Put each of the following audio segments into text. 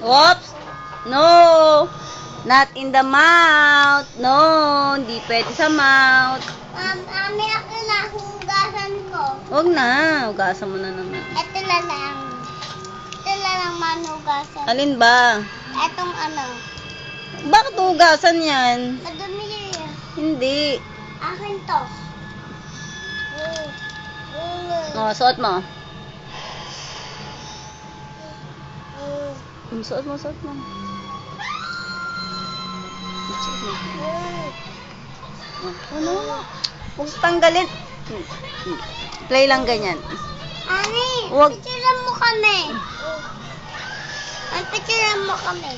Oops! No! Not in the mouth. No, hindi pwede sa mouth. Mami, ako na hugasan ko. Huwag na. Hugasan mo na naman. Ito na lang. Ito na lang manugasan. Alin ba? Etong ano. Bakit hugasan yan? Madumi yun. Hindi. Akin to. Oh, suot mo. Suot mo, suot mo. Ano? Huwag tanggalin. Play lang ganyan. Ani, Huwag. picturean mo kami. Picturean mo kami.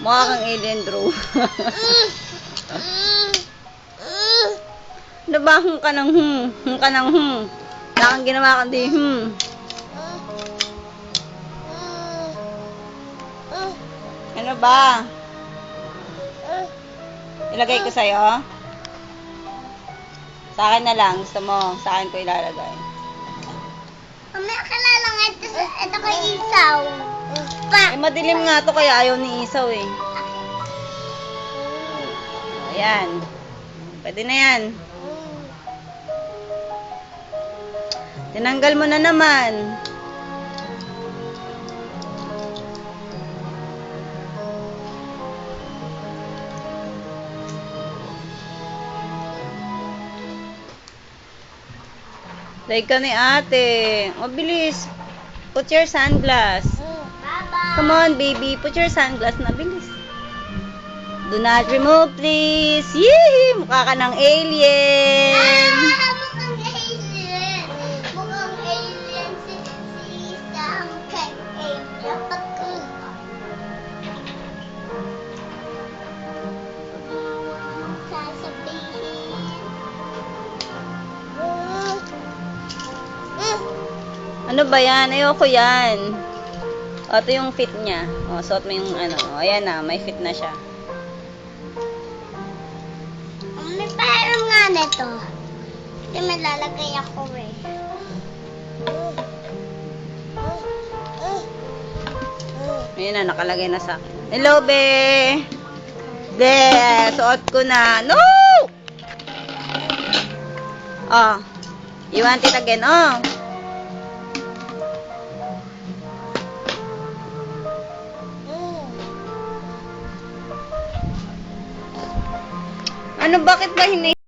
Mukha kang alien, Drew. Ano ba? Ka ng ka ng Wala kang ginawa kundi Ano ba? Ilagay ko sa'yo? Sa akin na lang. Gusto mo? Sa akin ko ilalagay. Mami, akala nga ito kay Isaw. Eh, madilim nga to kaya ayaw ni Isaw eh. Ayan. Pwede na yan. Tinanggal mo na naman. Like ka ni ate. Mabilis. Put your sunglass. Bye-bye. Come on, baby. Put your sunglass na. Bilis. Do not remove, please. Yee! Mukha ka ng alien. Mukhang alien. Mukhang alien si Isang kay alien. Ano ba yan? Ayoko yan. O, ito yung fit niya. O, suot mo yung ano. O, ayan na. May fit na siya. May parang nga nito. Kasi may lalagay ako eh. Ayan na. Nakalagay na sa akin. Hello, be! Be! Suot ko na. No! Oh. You want it again? Oh. Ano, bakit ba